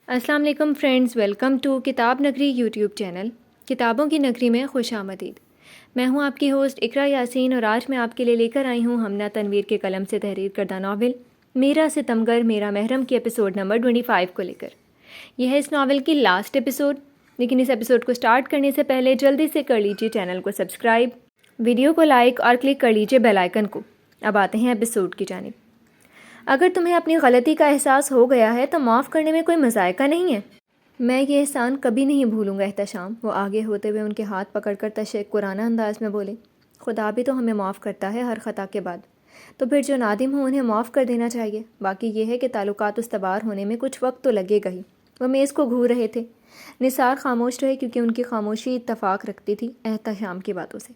السلام علیکم friends, welcome to کتاب نگری یوٹیوب چینل۔ کتابوں کی نگری میں خوش آمدید۔ میں ہوں آپ کی ہوسٹ اقرا یاسین، اور آج میں آپ کے لیے لے کر آئی ہوں ہمنا تنویر کے قلم سے تحریر کردہ ناول میرا ستمگر میرا محرم کی ایپیسوڈ نمبر 25 کو لے کر۔ یہ ہے اس ناول کی لاسٹ ایپیسوڈ، لیکن اس ایپیسوڈ کو سٹارٹ کرنے سے پہلے جلدی سے کر لیجیے چینل کو سبسکرائب، ویڈیو کو لائک اور کلک کر لیجیے بیل آئیکن کو۔ اب آتے ہیں ایپیسوڈ کی جانب۔ اگر تمہیں اپنی غلطی کا احساس ہو گیا ہے تو معاف کرنے میں کوئی مذائقہ نہیں ہے۔ میں یہ احسان کبھی نہیں بھولوں گا احتشام، وہ آگے ہوتے ہوئے ان کے ہاتھ پکڑ کر تشکرانہ انداز میں بولے۔ خدا بھی تو ہمیں معاف کرتا ہے ہر خطا کے بعد، تو پھر جو نادم ہوں انہیں معاف کر دینا چاہیے۔ باقی یہ ہے کہ تعلقات استوار ہونے میں کچھ وقت تو لگے گا ہی۔ وہ میز کو گھور رہے تھے۔ نثار خاموش رہے کیونکہ ان کی خاموشی اتفاق رکھتی تھی احتشام کی باتوں سے۔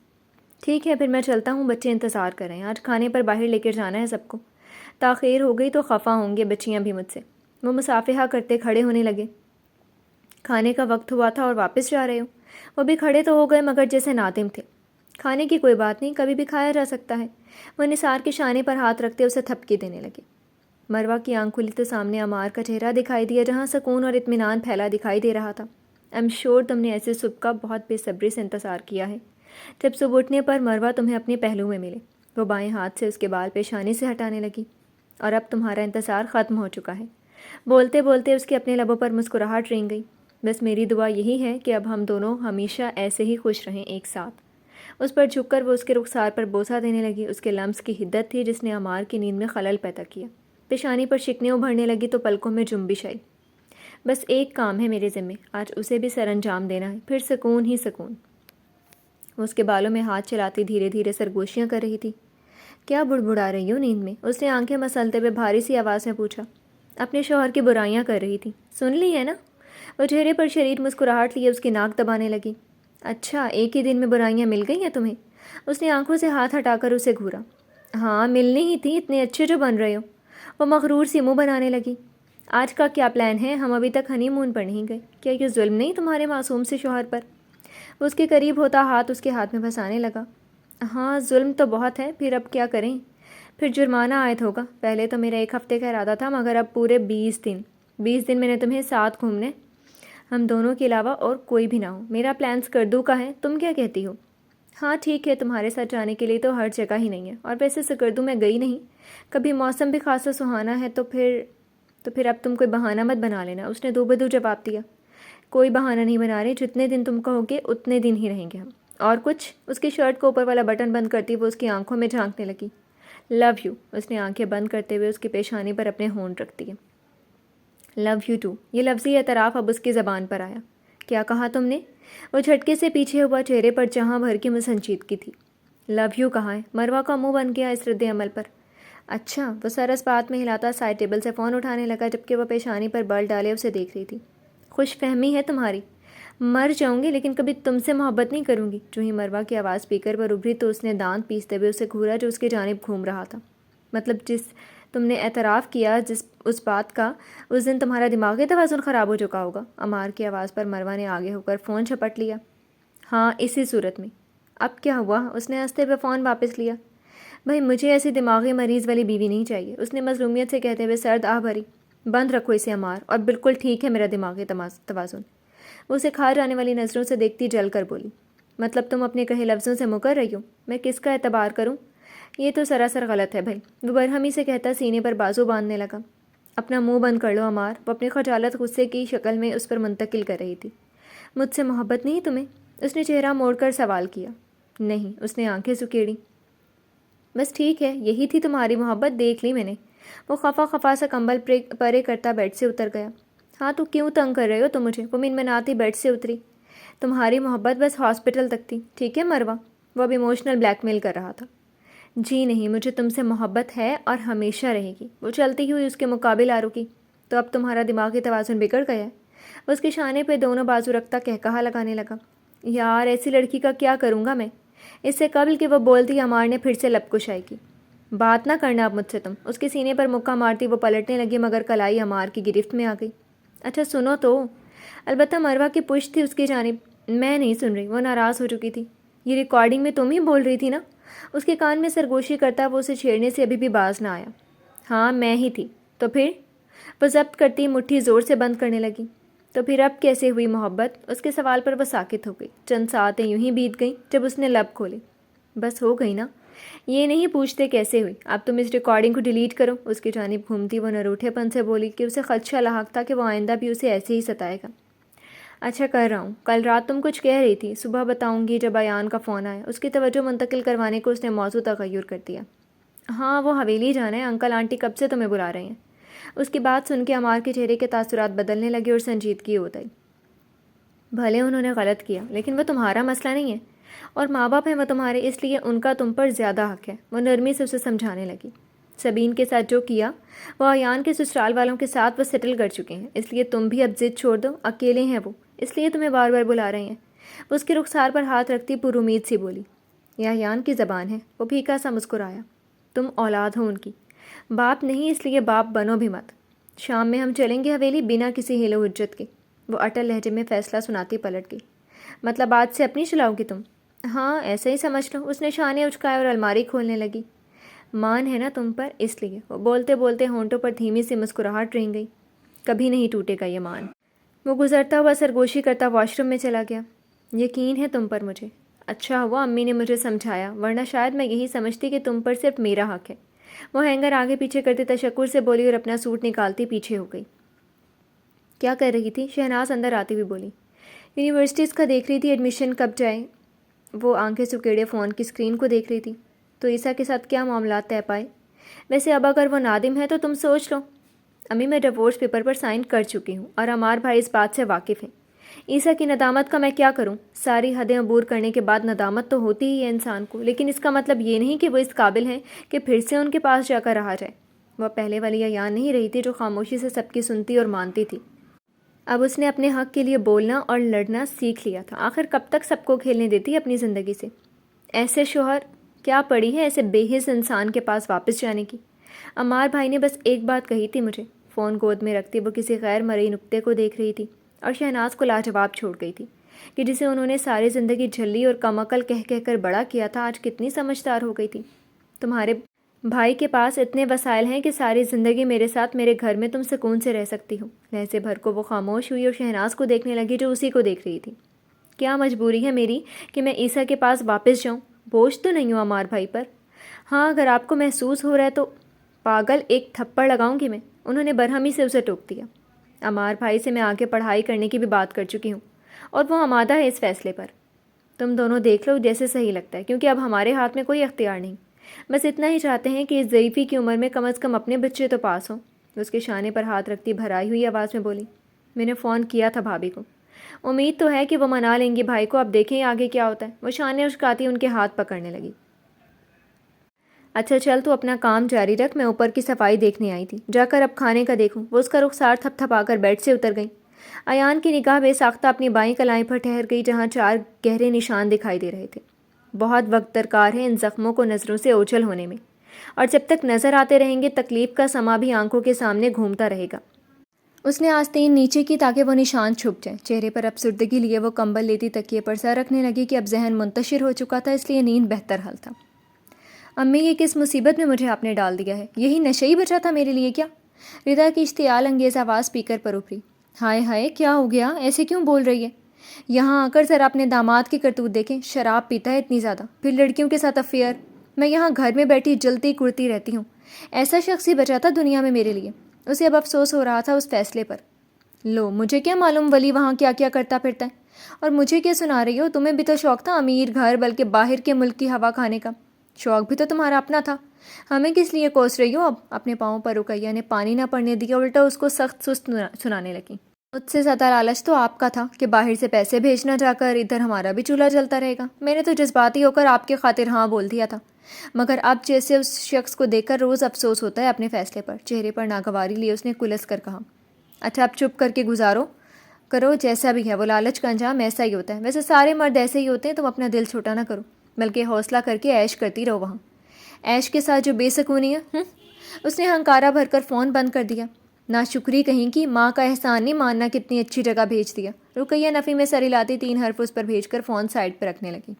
ٹھیک ہے، پھر میں چلتا ہوں، بچے انتظار کر رہے ہیں، آج کھانے پر باہر لے کر جانا ہے سب کو۔ تاخیر ہو گئی تو خفا ہوں گے بچیاں بھی مجھ سے۔ وہ مصافحہ کرتے کھڑے ہونے لگے۔ کھانے کا وقت ہوا تھا اور واپس جا رہے ہو؟ وہ بھی کھڑے تو ہو گئے مگر جیسے نادم تھے۔ کھانے کی کوئی بات نہیں، کبھی بھی کھایا جا سکتا ہے۔ وہ نثار کے شانے پر ہاتھ رکھتے اسے تھپکی دینے لگے۔ مروہ کی آنکھ کھلی تو سامنے عمار کا چہرہ دکھائی دیا، جہاں سکون اور اطمینان پھیلا دکھائی دے رہا تھا۔ ایم شور تم نے ایسے صبح کا بہت بے صبری سے انتظار کیا ہے، جب صبح اٹھنے پر مروہ تمہیں اپنے پہلو میں ملے۔ وہ بائیں ہاتھ سے اس کے بال پیشانی سے ہٹانے لگی۔ اور اب تمہارا انتظار ختم ہو چکا ہے۔ بولتے بولتے اس کے اپنے لبوں پر مسکراہٹ رنگ گئی۔ بس میری دعا یہی ہے کہ اب ہم دونوں ہمیشہ ایسے ہی خوش رہیں ایک ساتھ۔ اس پر جھک کر وہ اس کے رخسار پر بوسہ دینے لگی۔ اس کے لمس کی حدت تھی جس نے عمار کی نیند میں خلل پیدا کیا۔ پیشانی پر شکنیں ابھرنے لگی تو پلکوں میں جنبش آئی۔ بس ایک کام ہے میرے ذمے، آج اسے بھی سر انجام دینا ہے، پھر سکون ہی سکون۔ وہ اس کے بالوں میں ہاتھ چلاتی دھیرے دھیرے سرگوشیاں کر رہی تھی۔ کیا بڑبڑا رہی ہو نیند میں؟ اس نے آنکھیں مسلتے ہوئے بھاری سی آواز میں پوچھا۔ اپنے شوہر کی برائیاں کر رہی تھی، سن لی ہے نا؟ وہ چہرے پر شدید مسکراہٹ لیے اس کی ناک دبانے لگی۔ اچھا، ایک ہی دن میں برائیاں مل گئی ہیں تمہیں؟ اس نے آنکھوں سے ہاتھ ہٹا کر اسے گھورا۔ ہاں ملنی ہی تھی، اتنے اچھے جو بن رہے ہو۔ وہ مغرور سی منہ بنانے لگی۔ آج کا کیا پلان ہے؟ ہم ابھی تک ہنی مون پر نہیں گئے، کیا یہ ظلم نہیں تمہارے معصوم سے شوہر پر؟ وہ اس کے قریب ہوتا ہاتھ اس کے ہاتھ میں پھنسانے لگا۔ ہاں ظلم تو بہت ہے، پھر اب کیا کریں؟ پھر جرمانہ عائد ہوگا۔ پہلے تو میرا 1 ہفتے کا ارادہ تھا، مگر اب پورے 20 دن میں نے تمہیں ساتھ گھومنے، ہم دونوں کے علاوہ اور کوئی بھی نہ ہو۔ میرا پلان سکردو کا ہے، تم کیا کہتی ہو؟ ہاں ٹھیک ہے، تمہارے ساتھ جانے کے لیے تو ہر جگہ ہی نہیں ہے، اور ویسے سکردو میں گئی نہیں کبھی، موسم بھی خاصا سہانا ہے، تو پھر اب تم کوئی بہانہ مت بنا لینا۔ اس نے دو بدو جواب دیا۔ کوئی بہانہ نہیں بنا رہے، جتنے دن تم کہو گے اتنے دن ہی رہیں گے ہم۔ اور کچھ؟ اس کی شرٹ کو اوپر والا بٹن بند کرتی وہ اس کی آنکھوں میں جھانکنے لگی۔ لو یو، اس نے آنکھیں بند کرتے ہوئے اس کی پیشانی پر اپنے ہونٹ رکھ دیے۔ لو یو ٹو، یہ لفظی اعتراف اب اس کی زبان پر آیا۔ کیا کہا تم نے؟ وہ جھٹکے سے پیچھے ہوا، چہرے پر جہاں بھر کی سنجیدگی تھی۔ لو یو کہا ہے؟ مروہ کا منہ بن گیا اس رد عمل پر۔ اچھا، وہ سر اس بات میں ہلاتا سائڈ ٹیبل سے فون اٹھانے لگا، جبکہ وہ پیشانی پر بل ڈالے اسے دیکھ رہی تھی۔ خوش فہمی ہے تمہاری، مر جاؤں گی لیکن کبھی تم سے محبت نہیں کروں گی۔ جو ہی مروہ کی آواز اسپیکر پر ابھری تو اس نے دانت پیستے ہوئے اسے گھورا جو اس کی جانب گھوم رہا تھا۔ مطلب جس تم نے اعتراف کیا اس بات کا، اس دن تمہارا دماغی توازن خراب ہو چکا ہوگا۔ عمار کی آواز پر مروہ نے آگے ہو کر فون جھپٹ لیا۔ ہاں اسی صورت میں۔ اب کیا ہوا؟ اس نے ہنستے ہوئے فون واپس لیا۔ بھائی مجھے ایسی دماغی مریض والی بیوی نہیں چاہیے، اس نے مظلومیت سے کہتے ہوئے سرد آہ بھری۔ بند رکھو اسے عمار، اور بالکل ٹھیک ہے میرا دماغی توازن۔ وہ اسے کھا جانے والی نظروں سے دیکھتی جل کر بولی۔ مطلب تم اپنے کہے لفظوں سے مکر رہی ہو؟ میں کس کا اعتبار کروں؟ یہ تو سراسر غلط ہے بھائی، وہ برہمی سے کہتا سینے پر بازو باندھنے لگا۔ اپنا منہ بند کر لو عمار، وہ اپنی خجالت غصے کی شکل میں اس پر منتقل کر رہی تھی۔ مجھ سے محبت نہیں تمہیں؟ اس نے چہرہ موڑ کر سوال کیا۔ نہیں، اس نے آنکھیں سکیڑی۔ بس ٹھیک ہے، یہی تھی تمہاری محبت، دیکھ لی میں نے۔ وہ خفا خفا سا کمبل پرے کرتا بیڈ سے اتر گیا۔ ہاں تو کیوں تنگ کر رہے ہو تم مجھے؟ وہ منمناتی بیڈ سے اتری۔ تمہاری محبت بس ہاسپٹل تک تھی، ٹھیک ہے مروہ؟ وہ اب ایموشنل بلیک میل کر رہا تھا۔ جی نہیں، مجھے تم سے محبت ہے اور ہمیشہ رہے گی۔ وہ چلتی ہوئی اس کے مقابل آ رکی۔ تو اب تمہارا دماغی توازن بگڑ گیا ہے؟ وہ اس کے شانے پہ دونوں بازو رکھتا کہکہا لگانے لگا۔ یار ایسی لڑکی کا کیا کروں گا میں؟ اس سے قبل کہ وہ بولتی عمار نے پھر سے لب کشائی کی۔ بات نہ کرنا اب مجھ سے تم، اس کے سینے پر مکہ مارتی وہ پلٹنے لگی مگر کلائی عمار کی گرفت میں آ گئی۔ اچھا سنو تو۔ البتہ مروہ کی پشت تھی اس کی جانب۔ میں نہیں سن رہی، وہ ناراض ہو چکی تھی۔ یہ ریکارڈنگ میں تم ہی بول رہی تھی نا؟ اس کے کان میں سرگوشی کرتا وہ اسے چھیڑنے سے ابھی بھی باز نہ آیا۔ ہاں میں ہی تھی۔ تو پھر؟ وہ ضبط کرتی مٹھی زور سے بند کرنے لگی۔ تو پھر اب کیسے ہوئی محبت؟ اس کے سوال پر وہ ساکت ہو گئی۔ چند ساعتیں یوں ہی بیت گئیں جب اس نے لب کھولے۔ بس ہو گئی نا، یہ نہیں پوچھتے کیسے ہوئی، اب تم اس ریکارڈنگ کو ڈیلیٹ کرو۔ اس کی جانب گھومتی وہ نروٹھے پن سے بولی کہ اسے خدشہ لاحق تھا کہ وہ آئندہ بھی اسے ایسے ہی ستائے گا۔ اچھا کر رہا ہوں، کل رات تم کچھ کہہ رہی تھی، صبح بتاؤں گی۔ جب ایان کا فون آیا، اس کی توجہ منتقل کروانے کو اس نے موضوع تغیر کر دیا۔ ہاں وہ حویلی جانا ہے، انکل آنٹی کب سے تمہیں بلا رہے ہیں۔ اس کی بات سن کے عمار کے چہرے کے تاثرات بدلنے لگے اور سنجیدگی ہو گئی۔ بھلے انہوں نے غلط کیا، لیکن وہ تمہارا مسئلہ نہیں ہے، اور ماں باپ ہیں وہ تمہارے، اس لیے ان کا تم پر زیادہ حق ہے۔ وہ نرمی سے اسے سمجھانے لگی۔ سبین کے ساتھ جو کیا وہ ایان کے سسرال والوں کے ساتھ وہ سیٹل کر چکے ہیں، اس لیے تم بھی اب ضد چھوڑ دو۔ اکیلے ہیں وہ، اس لیے تمہیں بار بار بلا رہے ہیں۔ وہ اس کے رخسار پر ہاتھ رکھتی پر امید سی بولی۔ یہ ایان کی زبان ہے۔ وہ پھیکا سا مسکرایا۔ تم اولاد ہو ان کی، باپ نہیں، اس لیے باپ بنو بھی مت۔ شام میں ہم چلیں گے حویلی بنا کسی حیل و حجت کے۔ وہ اٹل لہجے میں فیصلہ سناتی پلٹ گئی۔ مطلب آج سے اپنی چلاؤ گی تم؟ ہاں ایسا ہی سمجھ لو۔ اس نے شانے اچکائے اور الماری کھولنے لگی۔ مان ہے نا تم پر، اس لیے۔ وہ بولتے بولتے ہونٹوں پر دھیمی سی مسکراہٹ رہ گئی۔ کبھی نہیں ٹوٹے گا یہ مان۔ وہ گزرتا ہوا سرگوشی کرتا واش روم میں چلا گیا۔ یقین ہے تم پر مجھے۔ اچھا ہوا امی نے مجھے سمجھایا، ورنہ شاید میں یہی سمجھتی کہ تم پر صرف میرا حق ہے۔ وہ ہینگر آگے پیچھے کرتے تشکر سے بولی اور اپنا سوٹ نکالتی پیچھے ہو گئی۔ کیا کر رہی تھی؟ شہناز اندر آتی ہوئی بولی۔ یونیورسٹیز کا دیکھ رہی تھی، ایڈمیشن کب جائے۔ وہ آنکھیں سکیڑے فون کی اسکرین کو دیکھ رہی تھی۔ تو عیسیٰ کے ساتھ کیا معاملات طے پائے؟ ویسے اب اگر وہ نادم ہے تو تم سوچ لو۔ امی میں ڈیورس پیپر پر سائن کر چکی ہوں اور عمار بھائی اس بات سے واقف ہیں۔ عیسیٰ کی ندامت کا میں کیا کروں؟ ساری حدیں عبور کرنے کے بعد ندامت تو ہوتی ہی ہے انسان کو، لیکن اس کا مطلب یہ نہیں کہ وہ اس قابل ہیں کہ پھر سے ان کے پاس جا کر رہا جائے۔ وہ پہلے والی ایان نہیں رہی تھی جو خاموشی سے سب کی سنتی اور مانتی تھی۔ اب اس نے اپنے حق کے لیے بولنا اور لڑنا سیکھ لیا تھا۔ آخر کب تک سب کو کھیلنے دیتی اپنی زندگی سے؟ ایسے شوہر کیا پڑی ہے ایسے بے حس انسان کے پاس واپس جانے کی؟ عمار بھائی نے بس ایک بات کہی تھی مجھے۔ فون گود میں رکھتی وہ کسی غیر مرئی نقطے کو دیکھ رہی تھی اور شہناز کو لاجواب چھوڑ گئی تھی کہ جسے انہوں نے ساری زندگی جھلی اور کم عقل کہہ کہہ کر بڑا کیا تھا، آج کتنی سمجھدار ہو گئی تھی۔ تمہارے بھائی کے پاس اتنے وسائل ہیں کہ ساری زندگی میرے ساتھ میرے گھر میں تم سکون سے رہ سکتی ہو۔ لہجے بھر کو وہ خاموش ہوئی اور شہناز کو دیکھنے لگی جو اسی کو دیکھ رہی تھی۔ کیا مجبوری ہے میری کہ میں عیسیٰ کے پاس واپس جاؤں؟ بوجھ تو نہیں ہوں عمار بھائی پر؟ ہاں اگر آپ کو محسوس ہو رہا ہے تو پاگل، ایک تھپڑ لگاؤں گی میں۔ انہوں نے برہمی سے اسے ٹوک دیا۔ عمار بھائی سے میں آگے پڑھائی کرنے کی بھی بات کر چکی ہوں اور وہ آمادہ ہے اس فیصلے پر۔ تم دونوں دیکھ لو جیسے صحیح لگتا ہے، کیونکہ اب ہمارے ہاتھ میں کوئی اختیار نہیں۔ بس اتنا ہی چاہتے ہیں کہ اس ضعیفی کی عمر میں کم از کم اپنے بچے تو پاس ہوں۔ اس کے شانے پر ہاتھ رکھتی بھرائی ہوئی آواز میں بولی۔ میں نے فون کیا تھا بھابھی کو، امید تو ہے کہ وہ منا لیں گی بھائی کو، اب دیکھیں آگے کیا ہوتا ہے۔ وہ شانے اچکاتی ان کے ہاتھ پکڑنے لگی۔ اچھا چل تو اپنا کام جاری رکھ، میں اوپر کی صفائی دیکھنے آئی تھی، جا کر اب کھانے کا دیکھوں۔ وہ اس کا رخسار تھپ تھپا کر بیڈ سے اتر گئی۔ ایان کی نگاہ بے ساختہ اپنی بائیں کلائی پر ٹھہر گئی جہاں 4 گہرے نشان دکھائی دے رہے تھے۔ بہت وقت درکار ہے ان زخموں کو نظروں سے اوجھل ہونے میں، اور جب تک نظر آتے رہیں گے تکلیف کا سما بھی آنکھوں کے سامنے گھومتا رہے گا۔ اس نے آستین نیچے کی تاکہ وہ نشان چھپ جائیں۔ چہرے پر افسردگی لیے وہ کمبل لیتی تکیے پر سر رکھنے لگی کہ اب ذہن منتشر ہو چکا تھا، اس لیے نیند بہتر حل تھا۔ امی یہ کس مصیبت میں مجھے آپ نے ڈال دیا ہے؟ یہی نشہ ہی بچا تھا میرے لیے کیا؟ ردا کی اشتعال انگیز آواز اسپیکر پر ابھری۔ ہائے ہائے کیا ہو گیا؟ ایسے کیوں بول رہی ہے؟ یہاں آ کر ذرا اپنے داماد کی کرتوت دیکھیں، شراب پیتا ہے اتنی زیادہ، پھر لڑکیوں کے ساتھ افیئر۔ میں یہاں گھر میں بیٹھی جلتی کرتی رہتی ہوں۔ ایسا شخص ہی بچا تھا دنیا میں میرے لیے۔ اسے اب افسوس ہو رہا تھا اس فیصلے پر۔ لو مجھے کیا معلوم ولی وہاں کیا کیا کرتا پھرتا ہے، اور مجھے کیا سنا رہی ہو؟ تمہیں بھی تو شوق تھا امیر گھر بلکہ باہر کے ملک کی ہوا کھانے کا۔ شوق بھی تو تمہارا اپنا تھا، ہمیں کس لیے کوس رہی ہو اب؟ اپنے پاؤں پر رقیہ نے پانی نہ پڑنے دیا، الٹا اس کو سخت سست سنانے لگی۔ مجھ سے زیادہ لالچ تو آپ کا تھا کہ باہر سے پیسے بھیجنا جا کر، ادھر ہمارا بھی چولہا جلتا رہے گا۔ میں نے تو جذباتی ہو کر آپ کے خاطر ہاں بول دیا تھا، مگر اب جیسے اس شخص کو دیکھ کر روز افسوس ہوتا ہے اپنے فیصلے پر۔ چہرے پر ناگواری لیے اس نے کلس کر کہا۔ اچھا اب چپ کر کے گزارو کرو، جیسا بھی ہے وہ لالچ کا انجام ایسا ہی ہوتا ہے۔ ویسے سارے مرد ایسے ہی ہوتے ہیں، تم اپنا دل چھوٹا نہ کرو، بلکہ حوصلہ کر کے عیش کرتی رہو وہاں۔ عیش کے ساتھ جو بے سکونی ہے۔ اس نے ہنکارا بھر کر فون بند کر دیا۔ ناشکری کہیں کی، ماں کا احسان نہیں ماننا کتنی اچھی جگہ بھیج دیا۔ رقیہ نفی میں سر ہلاتی 3 حرف اس پر بھیج کر فون سائڈ پر رکھنے لگی۔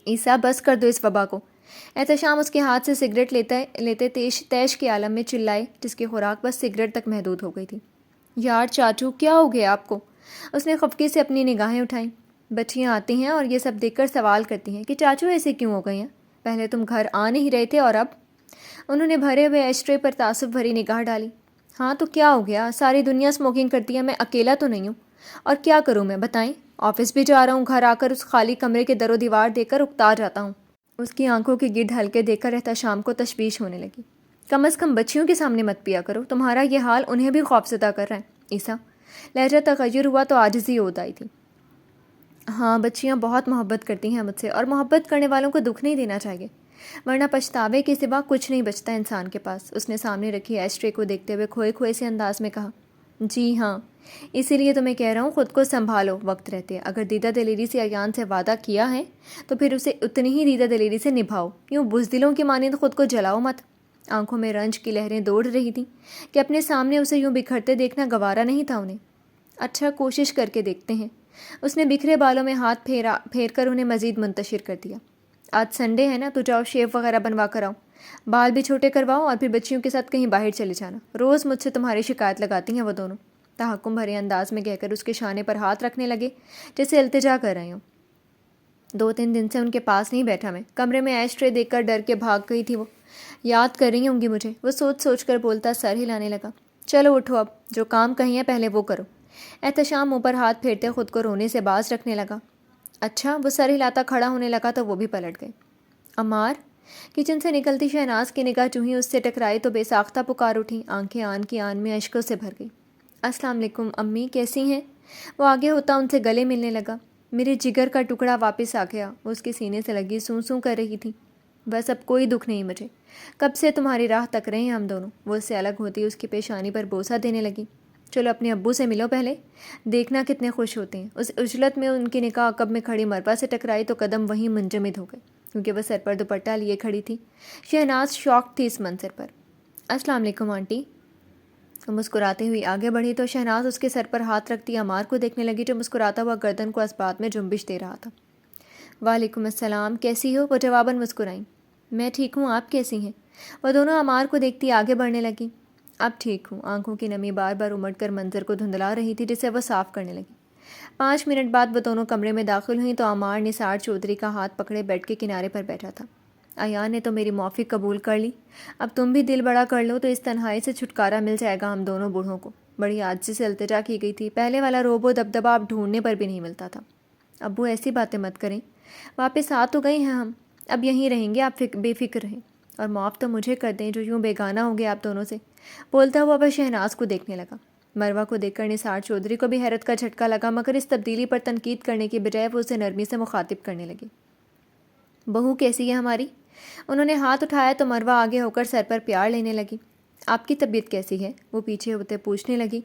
عیسیٰ بس کر دو اس وبا کو، احتشام اس کے ہاتھ سے سگریٹ لیتے تیش کے عالم میں چلائے، جس کی خوراک بس سگریٹ تک محدود ہو گئی تھی۔ یار چاچو کیا ہو گیا آپ کو؟ اس نے خفگی سے اپنی نگاہیں اٹھائیں۔ بچیاں آتی ہیں اور یہ سب دیکھ کر سوال کرتی ہیں کہ چاچو ایسے کیوں ہو گئے ہیں؟ پہلے تم گھر آ نہیں رہے تھے اور اب؟ انہوں نے بھرے ہوئے ایشٹرے پر تعصب بھری نگاہ ڈالی۔ ہاں تو کیا ہو گیا؟ ساری دنیا اسموکنگ کرتی ہے، میں اکیلا تو نہیں ہوں؟ اور کیا کروں میں بتائیں؟ آفس بھی جا رہا ہوں، گھر آ کر اس خالی کمرے کے در و دیوار دیکھ کر اکتا جاتا ہوں۔ اس کی آنکھوں کے گرد ہلکے دیکھ کر احتشام کو تشویش ہونے لگی۔ کم از کم بچیوں کے سامنے مت پیا کرو، تمہارا یہ حال انہیں بھی خوفزدہ کر رہا ہے۔ عیسیٰ لہجہ تغیر ہوا تو عاجزی عود آئی تھی۔ ہاں بچیاں بہت محبت کرتی ہیں مجھ سے، اور محبت کرنے والوں کو دکھ نہیں دینا چاہیے، ورنہ پچھتاوے کے سوا کچھ نہیں بچتا انسان کے پاس۔ اس نے سامنے رکھی ایشٹرے کو دیکھتے ہوئے کھوئے کھوئے سے انداز میں کہا۔ جی ہاں، اسی لیے تو میں کہہ رہا ہوں خود کو سنبھالو وقت رہتے۔ اگر دیدہ دلیری سے ایان سے وعدہ کیا ہے تو پھر اسے اتنی ہی دیدہ دلیری سے نبھاؤ، یوں بزدلوں کی مانند خود کو جلاؤ مت۔ آنکھوں میں رنج کی لہریں دوڑ رہی تھیں کہ اپنے سامنے اسے یوں بکھرتے دیکھنا گوارا نہیں تھا انہیں۔ اچھا کوشش کر کے دیکھتے ہیں۔ اس نے بکھرے بالوں میں ہاتھ پھیر کر انہیں مزید منتشر کر دیا۔ آج سنڈے ہے نا، تو جاؤ شیو وغیرہ بنوا کر آؤ، بال بھی چھوٹے کرواؤ اور پھر بچیوں کے ساتھ کہیں باہر چلے جانا۔ روز مجھ سے تمہاری شکایت لگاتی ہیں وہ دونوں، تحکم بھرے انداز میں کہہ کر اس کے شانے پر ہاتھ رکھنے لگے جیسے التجا کر رہے ہوں۔ 2-3 دن سے ان کے پاس نہیں بیٹھا میں، کمرے میں ایشٹرے دیکھ کر ڈر کے بھاگ گئی تھی وہ۔ یاد کر رہی ہوں گی مجھے، وہ سوچ سوچ کر بولتا سر ہلانے لگا۔ چلو اٹھو، اب جو کام کہیں ہے پہلے وہ کرو۔ احتشام منہ پر ہاتھ پھیرتے خود کو رونے سے باز رکھنے لگا۔ اچھا، وہ سر ہلاتا کھڑا ہونے لگا تو وہ بھی پلٹ گئے۔ عمار، کچن سے نکلتی شہناز کی نگاہ چونہی اس سے ٹکرائی تو بے ساختہ پکار اٹھی، آنکھیں آن کی آن میں اشکوں سے بھر گئی۔ السلام علیکم امی، کیسی ہیں؟ وہ آگے ہوتا ان سے گلے ملنے لگا۔ میرے جگر کا ٹکڑا واپس آ گیا، وہ اس کے سینے سے لگی سوں سوں کر رہی تھی۔ بس اب کوئی دکھ نہیں مجھے، کب سے تمہاری راہ تک رہے ہیں ہم دونوں۔ وہ اس سے الگ ہوتی اس کی پیشانی پر بوسہ دینے لگی۔ چلو اپنے ابو سے ملو پہلے، دیکھنا کتنے خوش ہوتے ہیں۔ اس عجلت میں ان کی نگاہ عقب میں کھڑی مروا سے ٹکرائی تو قدم وہیں منجمد ہو گئے، کیونکہ وہ سر پر دوپٹہ لیے کھڑی تھی۔ شہناز شاکڈ تھی اس منظر پر۔ السلام علیکم آنٹی۔ وہ مسکراتے ہوئی آگے بڑھی تو شہناز اس کے سر پر ہاتھ رکھتی عمار کو دیکھنے لگی جو مسکراتا ہوا گردن کو اسبات میں جنبش دے رہا تھا۔ وعلیکم السلام، کیسی ہو؟ وہ جواباً مسکرائیں۔ میں ٹھیک ہوں، آپ کیسی ہیں؟ وہ دونوں عمار کو دیکھتی آگے بڑھنے لگیں۔ اب ٹھیک ہوں۔ آنکھوں کی نمی بار بار امڑ کر منظر کو دھندلا رہی تھی جسے وہ صاف کرنے لگی۔ 5 منٹ بعد وہ دونوں کمرے میں داخل ہوئیں تو عمار نثار چودھری کا ہاتھ پکڑے بیڈ کے کنارے پر بیٹھا تھا۔ ایان نے تو میری معافی قبول کر لی، اب تم بھی دل بڑا کر لو تو اس تنہائی سے چھٹکارا مل جائے گا ہم دونوں بوڑھوں کو۔ بڑی عاجزی سے التجا کی گئی تھی، پہلے والا روب و دبدبہ اب ڈھونڈنے پر بھی نہیں ملتا تھا۔ ابو ایسی باتیں مت کریں، واپس آ تو گئے ہیں ہم، اب یہیں رہیں گے، آپ بے فکر رہیں، اور معاف تو مجھے کر دیں جو یوں بیگانہ ہو گیا آپ دونوں سے۔ بولتا ہوا وہ شہناز کو دیکھنے لگا۔ مروہ کو دیکھ کر نثار چودھری کو بھی حیرت کا جھٹکا لگا، مگر اس تبدیلی پر تنقید کرنے کی بجائے وہ اسے نرمی سے مخاطب کرنے لگی۔ بہو کیسی ہے ہماری؟ انہوں نے ہاتھ اٹھایا تو مروہ آگے ہو کر سر پر پیار لینے لگی۔ آپ کی طبیعت کیسی ہے؟ وہ پیچھے ہوتے پوچھنے لگی۔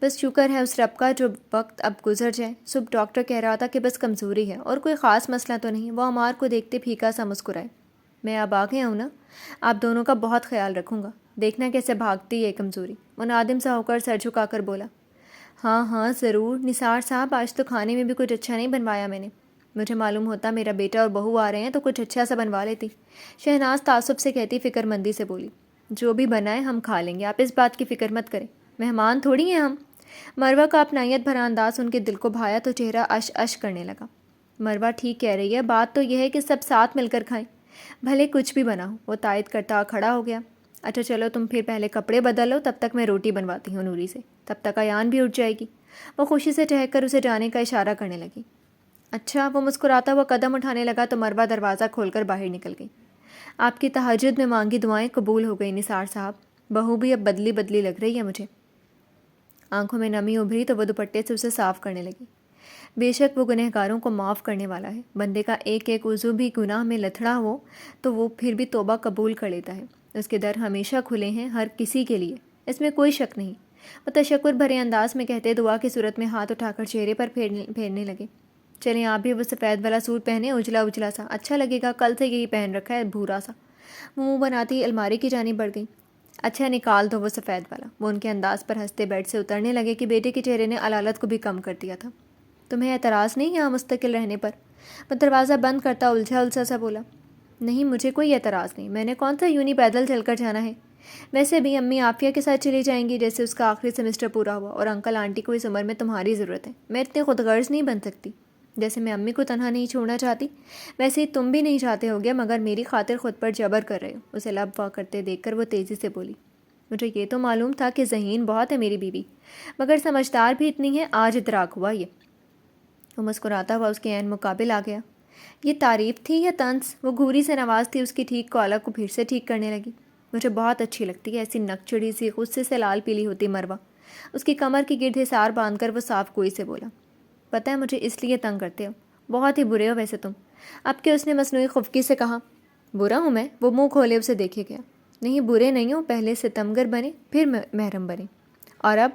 بس شکر ہے اس رب کا جو وقت اب گزر جائے، صبح ڈاکٹر کہہ رہا تھا کہ بس کمزوری ہے اور کوئی خاص مسئلہ تو نہیں۔ وہ عمار کو دیکھتے پھیکا سا مسکرائے۔ میں اب آ گیا ہوں نا، آپ دونوں کا بہت خیال رکھوں گا، دیکھنا کیسے بھاگتی ہے کمزوری۔ وہ نادم سا ہو کر سر جھکا کر بولا۔ ہاں ہاں ضرور نثار صاحب، آج تو کھانے میں بھی کچھ اچھا نہیں بنوایا میں نے، مجھے معلوم ہوتا میرا بیٹا اور بہو آ رہے ہیں تو کچھ اچھا سا بنوا لیتی۔ شہناز تعصب سے کہتی فکر مندی سے بولی۔ جو بھی بنائے ہم کھا لیں گے، آپ اس بات کی فکر مت کریں، مہمان تھوڑی ہیں ہم۔ مروہ کا اپنائیت بھرا انداز ان کے دل کو بھایا تو چہرہ اش اش کرنے لگا۔ مروہ ٹھیک کہہ رہی ہے، بات تو یہ ہے کہ سب ساتھ مل کر کھائیں، بھلے کچھ بھی بنا ہو۔ وہ تائید کرتا کھڑا ہو گیا۔ اچھا چلو تم پھر پہلے کپڑے بدل لو، تب تک میں روٹی بنواتی ہوں نوری سے، تب تک ایان بھی اٹھ جائے گی۔ وہ خوشی سے ٹہک کر اسے جانے کا اشارہ کرنے لگی۔ اچھا، وہ مسکراتا ہوا قدم اٹھانے لگا تو مروہ دروازہ کھول کر باہر نکل گئی۔ آپ کی تہجد میں مانگی دعائیں قبول ہو گئی نثار صاحب، بہو بھی اب بدلی بدلی لگ رہی ہے مجھے۔ آنکھوں میں نمی ابھری تو وہ دوپٹے سے اسے صاف کرنے لگی۔ بے شک وہ گنہگاروں کو معاف کرنے والا ہے، بندے کا ایک ایک عضو بھی گناہ میں لتھڑا ہو تو وہ پھر بھی توبہ قبول کر لیتا ہے۔ اس کے در ہمیشہ کھلے ہیں ہر کسی کے لیے، اس میں کوئی شک نہیں۔ وہ تشکر بھرے انداز میں کہتے دعا کی صورت میں ہاتھ اٹھا کر چہرے پر پھیرنے لگے۔ چلیں آپ بھی وہ سفید والا سوٹ پہنے، اجلا اجلا سا اچھا لگے گا، کل سے یہی پہن رکھا ہے بھورا سا۔ وہ منہ بناتی الماری کی جانب بڑھ گئی۔ اچھا نکال دو وہ سفید والا۔ وہ ان کے انداز پر ہنستے بیڈ سے اترنے لگے کہ بیٹے کے چہرے نے علالت کو بھی کم کر دیا تھا۔ تمہیں اعتراض نہیں یہاں مستقل رہنے پر؟ وہ دروازہ بند کرتا الجھا الجھا سا بولا۔ نہیں، مجھے کوئی اعتراض نہیں، میں نے کون سا یونی پیدل چل کر جانا ہے؟ ویسے بھی امی عافیہ کے ساتھ چلی جائیں گی جیسے اس کا آخری سیمسٹر پورا ہوا، اور انکل آنٹی کو اس عمر میں تمہاری ضرورت ہے۔ میں اتنی خود غرض نہیں بن سکتی۔ جیسے میں امی کو تنہا نہیں چھوڑنا چاہتی، ویسے ہی تم بھی نہیں چاہتے ہوگے، مگر میری خاطر خود پر جبر کر رہے ہو۔ اسے لب وا کرتے دیکھ کر وہ تیزی سے بولی، مجھے یہ تو معلوم تھا کہ ذہین بہت ہے میری بیوی، مگر سمجھدار بھی اتنی ہے، آج ادراک ہوا یہ۔ وہ مسکراتا ہوا اس کے عین مقابل آ گیا۔ یہ تعریف تھی یا طنز؟ وہ گھوری سے نوازتی اس کی ٹھیک کالر کو پھر سے ٹھیک کرنے لگی۔ مجھے بہت اچھی لگتی ہے، ایسی نک چڑی سی، غصے سے لال پیلی ہوتی مروہ۔ اس کی کمر کی گرد حصار باندھ کر وہ صاف گوئی سے بولا، پتہ ہے مجھے اس لیے تنگ کرتے ہو، بہت ہی برے ہو ویسے تم۔ اب کہ اس نے مصنوعی خفگی سے کہا، برا ہوں میں؟ وہ منہ کھولے اسے دیکھے گیا۔ نہیں، برے نہیں ہو، پہلے ستمگر بنے پھر محرم بنے۔ اور اب؟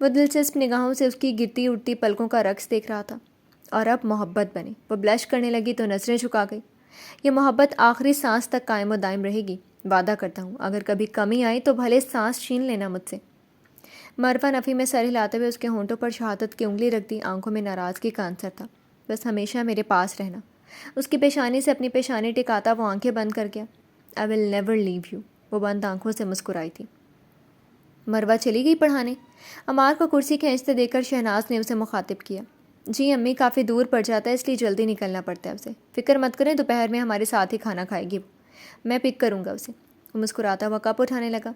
وہ دلچسپ نگاہوں سے اس کی گرتی اٹھتی پلکوں کا رقص دیکھ رہا تھا۔ اور اب محبت بنے۔ وہ بلش کرنے لگی تو نظریں جھکا گئی۔ یہ محبت آخری سانس تک قائم و دائم رہے گی، وعدہ کرتا ہوں۔ اگر کبھی کمی آئی تو بھلے سانس چھین لینا مجھ سے۔ مروہ نفی میں سر ہلاتے ہوئے اس کے ہونٹوں پر شہادت کی انگلی رکھ دی، آنکھوں میں ناراضگی کا عنصر تھا۔ بس ہمیشہ میرے پاس رہنا۔ اس کی پیشانی سے اپنی پیشانی ٹکاتا وہ آنکھیں بند کر گیا۔ I will never leave you۔ وہ بند آنکھوں سے مسکرائی تھی۔ مروہ چلی گئی پڑھانے۔ عمار کو کرسی کھینچتے دیکھ کر شہناز نے اسے مخاطب کیا، جی امی، کافی دور پڑ جاتا ہے اس لیے جلدی نکلنا پڑتا ہے اسے۔ فکر مت کریں، دوپہر میں ہمارے ساتھ ہی کھانا کھائے گی وہ، میں پک کروں گا اسے۔ وہ مسکراتا ہوا کپ اٹھانے لگا۔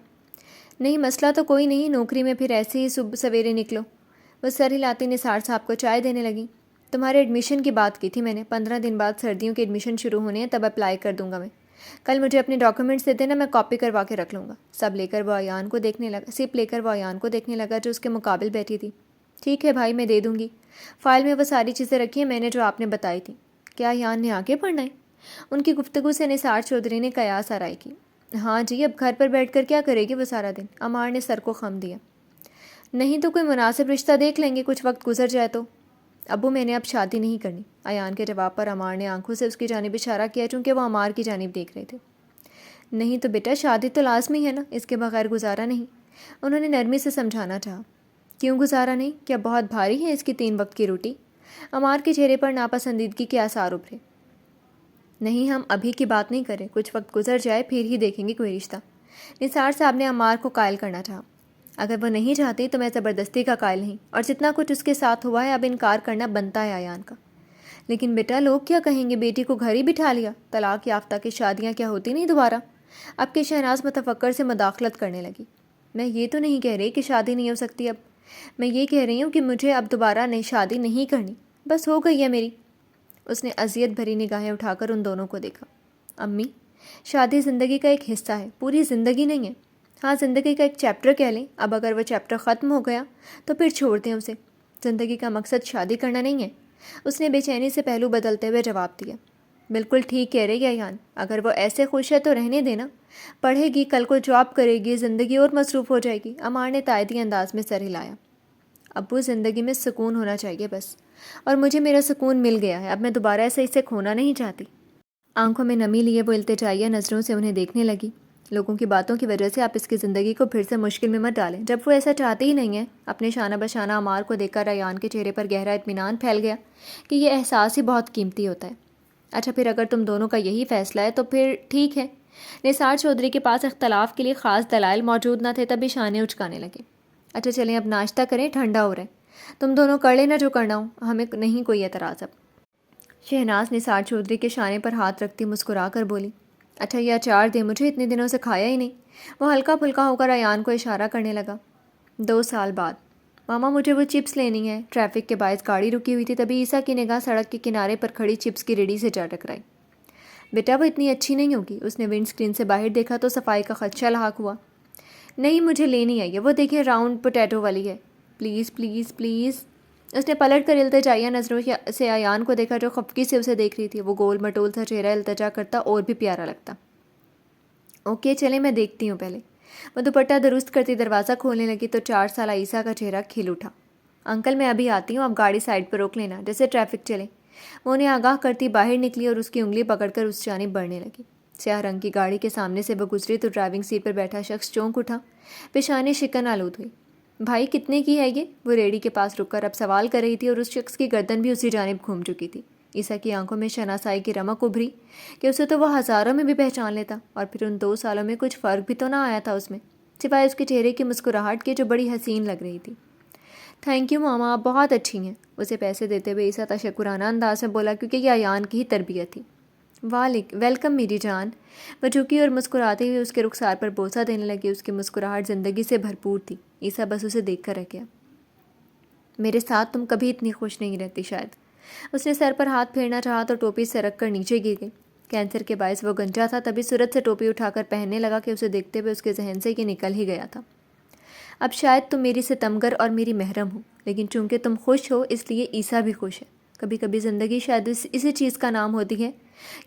نہیں، مسئلہ تو کوئی نہیں، نوکری میں پھر ایسے ہی صبح سویرے نکلو۔ وہ سر ہلاتی نثار صاحب کو چائے دینے لگی۔ تمہارے ایڈمیشن کی بات کی تھی میں نے، 15 دن بعد سردیوں کے ایڈمیشن شروع ہونے ہیں، تب اپلائی کر دوں گا میں۔ کل مجھے اپنے ڈاکیومنٹس دے دینا، میں کاپی کروا کے رکھ لوں گا۔ سپ لے کر وہ ایان کو دیکھنے لگا جو اس کے مقابل بیٹھی تھی۔ ٹھیک ہے بھائی، میں دے دوں گی۔ فائل میں وہ ساری چیزیں رکھی ہیں میں نے جو آپ نے بتائی تھیں۔ کیا ایان نے آگے پڑھنا ہے؟ ان کی گفتگو سے نثار چودھری نے قیاس آرائی کی۔ ہاں جی، اب گھر پر بیٹھ کر کیا کرے گی وہ سارا دن؟ عمار نے سر کو خم دیا۔ نہیں تو کوئی مناسب رشتہ دیکھ لیں گے، کچھ وقت گزر جائے تو۔ ابو، میں نے اب شادی نہیں کرنی۔ ایان کے جواب پر عمار نے آنکھوں سے اس کی جانب اشارہ کیا، چونکہ وہ عمار کی جانب دیکھ رہے تھے۔ نہیں تو بیٹا، شادی تو لازمی ہے نا، اس کے بغیر گزارا نہیں۔ انہوں نے نرمی سے سمجھانا چاہا۔ کیوں گزارا نہیں؟ کیا بہت بھاری ہے اس کی 3 وقت کی روٹی؟ عمار کے چہرے پر ناپسندیدگی کے آثار ابھرے۔ نہیں، ہم ابھی کی بات نہیں کریں، کچھ وقت گزر جائے پھر ہی دیکھیں گے کوئی رشتہ۔ نثار صاحب نے عمار کو قائل کرنا چاہا۔ اگر وہ نہیں چاہتی تو میں زبردستی کا قائل نہیں، اور جتنا کچھ اس کے ساتھ ہوا ہے اب انکار کرنا بنتا ہے ایان کا۔ لیکن بیٹا، لوگ کیا کہیں گے، بیٹی کو گھر ہی بٹھا لیا، طلاق یافتہ کی شادیاں کیا ہوتی نہیں دوبارہ؟ اب کہ شہناز متفکر سے مداخلت کرنے لگی۔ میں یہ تو نہیں کہہ رہی کہ شادی نہیں ہو سکتی اب، میں یہ کہہ رہی ہوں کہ مجھے اب دوبارہ شادی نہیں کرنی، بس ہو گئی ہے میری۔ اس نے اذیت بھری نگاہیں اٹھا کر ان دونوں کو دیکھا۔ امی، شادی زندگی کا ایک حصہ ہے، پوری زندگی نہیں ہے۔ ہاں، زندگی کا ایک چیپٹر کہہ لیں، اب اگر وہ چیپٹر ختم ہو گیا تو پھر چھوڑ دیں اسے۔ زندگی کا مقصد شادی کرنا نہیں ہے۔ اس نے بے چینی سے پہلو بدلتے ہوئے جواب دیا۔ بالکل ٹھیک کہہ رہی ہے ایان، اگر وہ ایسے خوش ہے تو رہنے دینا، پڑھے گی، کل کو جاب کرے گی، زندگی اور مصروف ہو جائے گی۔ عمار نے تائیدی انداز میں سر ہلایا۔ ابو، زندگی میں سکون ہونا چاہیے بس، اور مجھے میرا سکون مل گیا ہے، اب میں دوبارہ ایسے اسے کھونا نہیں چاہتی۔ آنکھوں میں نمی لیے وہ التجائیہ نظروں سے انہیں دیکھنے لگی۔ لوگوں کی باتوں کی وجہ سے آپ اس کی زندگی کو پھر سے مشکل میں مت ڈالیں، جب وہ ایسا چاہتے ہی نہیں ہیں۔ اپنے شانہ بشانہ عمار کو دیکھ کر ایان کے چہرے پر گہرا اطمینان پھیل گیا کہ یہ احساس ہی بہت قیمتی ہوتا ہے۔ اچھا، پھر اگر تم دونوں کا یہی فیصلہ ہے تو پھر ٹھیک ہے۔ نثار چودھری کے پاس اختلاف کے لیے خاص دلائل موجود نہ تھے، تبھی شانے اچکانے لگے۔ اچھا چلیں، اب ناشتہ کریں، ٹھنڈا ہو رہا ہے، تم دونوں کر لینا جو کرنا ہو، ہمیں نہیں کوئی اعتراض اب۔ شہناز نثار چودھری کے شانے پر ہاتھ رکھتی مسکرا کر بولی، اچھا یہ اچار دے، مجھے اتنے دنوں سے کھایا ہی نہیں۔ وہ ہلکا پھلکا ہو کر ایان کو اشارہ کرنے لگا۔ 2 سال بعد۔ ماما، مجھے وہ چپس لینی ہے۔ ٹریفک کے باعث گاڑی رکی ہوئی تھی، تبھی عیسیٰ کی نگاہ سڑک کے کنارے پر کھڑی چپس کی ریڑھی سے جا ٹکرائی۔ بیٹا، وہ اتنی اچھی نہیں ہوگی۔ اس نے ونڈ اسکرین سے باہر دیکھا تو صفائی کا خدشہ لاحق ہوا۔ نہیں، مجھے لینی ہے یہ، وہ دیکھیں راؤنڈ پوٹیٹو والی ہے، پلیز پلیز پلیز۔ اس نے پلٹ کر التجائیہ نظروں سے ایان کو دیکھا جو خفگی سے اسے دیکھ رہی تھی۔ وہ گول مٹول سا چہرہ التجا کرتا اور بھی پیارا لگتا۔ اوکے چلیں، میں دیکھتی ہوں پہلے۔ وہ دوپٹہ درست کرتی دروازہ کھولنے لگی تو 4 سالہ عیسیٰ کا چہرہ کھل اٹھا۔ انکل، میں ابھی آتی ہوں، اب گاڑی سائڈ پر روک لینا، جیسے ٹریفک چلے۔ وہ انہیں آگاہ کرتی باہر نکلی اور اس کی انگلی پکڑ کر اس جانب بڑھنے لگی۔ سیاہ رنگ کی گاڑی کے سامنے سے وہ گزری تو ڈرائیونگ سیٹ پر بیٹھا شخص چونک اٹھا، پیشانی شکن آلود ہوئی۔ بھائی، کتنے کی ہے یہ؟ وہ ریڑھی کے پاس رک کر اب سوال کر رہی تھی اور اس شخص کی گردن بھی اسی جانب گھوم چکی تھی۔ عیسیٰ کی آنکھوں میں شناسائی کی رمق ابھری کہ اسے تو وہ ہزاروں میں بھی پہچان لیتا، اور پھر ان 2 سالوں میں کچھ فرق بھی تو نہ آیا تھا اس میں، سوائے اس کے چہرے کی مسکراہٹ کے جو بڑی حسین لگ رہی تھی۔ تھینک یو ماما، آپ بہت اچھی ہیں، اسے پیسے دیتے ہوئے عیسیٰ تشکرانہ انداز میں بولا، کیونکہ یہ ایان کی ہی تربیت تھی۔ ویلکم میری جان۔ وہ جھکی اور مسکراتے ہوئے اس کے رخسار پر بوسہ دینے لگی۔ اس کی مسکراہٹ زندگی سے بھرپور تھی۔ عیسیٰ بس اسے دیکھ کر رہ گیا۔ میرے ساتھ تم کبھی اتنی خوش نہیں رہتی شاید۔ اس نے سر پر ہاتھ پھیرنا چاہا تو ٹوپی سے رکھ کر نیچے گر گئی۔ کینسر کے باعث وہ گنجا تھا، تبھی صورت سے ٹوپی اٹھا کر پہننے لگا کہ اسے دیکھتے ہوئے اس کے ذہن سے یہ نکل ہی گیا تھا۔ اب شاید تم میری ستمگر اور میری محرم ہو، لیکن چونکہ تم خوش ہو اس لیے عیسیٰ بھی خوش ہے۔ کبھی کبھی زندگی شاید اسی چیز کا نام ہوتی ہے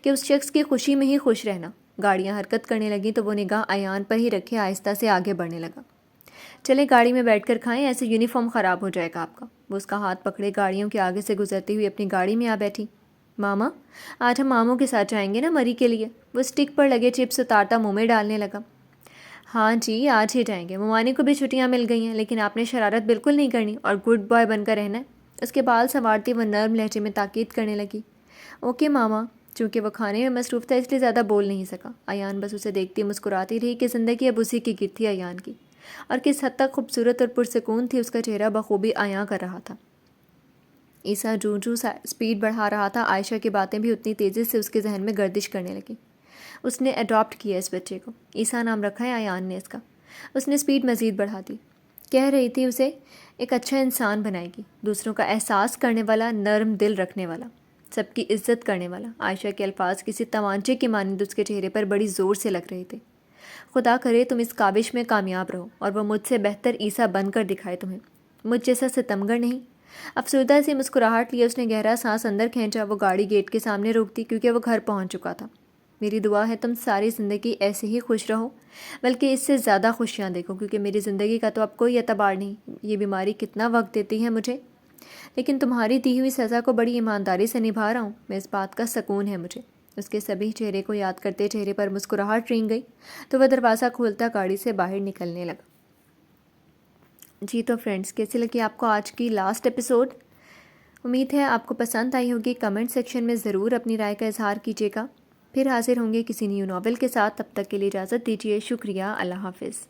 کہ اس شخص کی خوشی میں ہی خوش رہنا۔ گاڑیاں حرکت کرنے لگیں تو وہ نگاہ ایان پر ہی رکھے آہستہ سے آگے بڑھنے لگا۔ چلے گاڑی میں بیٹھ کر کھائیں، ایسے یونیفارم خراب ہو جائے گا آپ کا۔ وہ اس کا ہاتھ پکڑے گاڑیوں کے آگے سے گزرتی ہوئی اپنی گاڑی میں آ بیٹھی۔ ماما، آج ہم ماموں کے ساتھ جائیں گے نا مری کے لیے؟ وہ اسٹک پر لگے چپس اتارتا منہ میں ڈالنے لگا۔ ہاں جی، آج ہی جائیں گے، ممانی کو بھی چھٹیاں مل گئی ہیں، لیکن آپ نے شرارت بالکل نہیں کرنی اور گڈ بوائے بن کر رہنا ہے۔ اس کے بال سنوارتی وہ نرم لہجے میں تاکید کرنے لگی۔ اوکے ماما۔ چونکہ وہ کھانے میں مصروف تھا اس لیے زیادہ بول نہیں سکا۔ ایان بس اسے دیکھتی مسکراتی رہی کہ زندگی اب اسی کی گرد تھی ایان کی، اور کس حد تک خوبصورت اور پرسکون تھی اس کا چہرہ بخوبی عیاں کر رہا تھا۔ عیسیٰ جوں سپیڈ بڑھا رہا تھا، عائشہ کی باتیں بھی اتنی تیزی سے اس کے ذہن میں گردش کرنے لگیں۔ اس نے اڈاپٹ کیا اس بچے کو، عیسیٰ نام رکھا ہے ایان نے اس کا۔ اس نے سپیڈ مزید بڑھا دی، کہہ رہی تھی اسے ایک اچھا انسان بنائے گی، دوسروں کا احساس کرنے والا، نرم دل رکھنے والا، سب کی عزت کرنے والا۔ عائشہ کے الفاظ کسی توانچے کی مانند اس کے چہرے پر بڑی زور سے لگ رہے تھے۔ خدا کرے تم اس کاوش میں کامیاب رہو اور وہ مجھ سے بہتر عیسیٰ بن کر دکھائے تمہیں، مجھ جیسا ستمگر نہیں۔ افسردہ سی مسکراہٹ لیے اس نے گہرا سانس اندر کھینچا۔ وہ گاڑی گیٹ کے سامنے روک دی کیونکہ وہ گھر پہنچ چکا تھا۔ میری دعا ہے تم ساری زندگی ایسے ہی خوش رہو، بلکہ اس سے زیادہ خوشیاں دیکھو، کیونکہ میری زندگی کا تو اب کوئی اعتبار نہیں۔ یہ بیماری کتنا وقت دیتی ہے مجھے، لیکن تمہاری دی ہوئی سزا کو بڑی ایمانداری سے نبھا رہا ہوں میں، اس بات کا سکون ہے مجھے۔ اس کے سبھی چہرے کو یاد کرتے چہرے پر مسکراہٹ رنگ گئی تو وہ دروازہ کھولتا گاڑی سے باہر نکلنے لگا۔ جی تو فرینڈس، کیسی لگی آپ کو آج کی لاسٹ ایپیسوڈ؟ امید ہے آپ کو پسند آئی ہوگی۔ کمنٹ سیکشن میں ضرور اپنی رائے کا اظہار کیجیے گا۔ پھر حاضر ہوں گے کسی نیو ناول کے ساتھ، تب تک کے لیے اجازت دیجیے۔ شکریہ، اللہ حافظ۔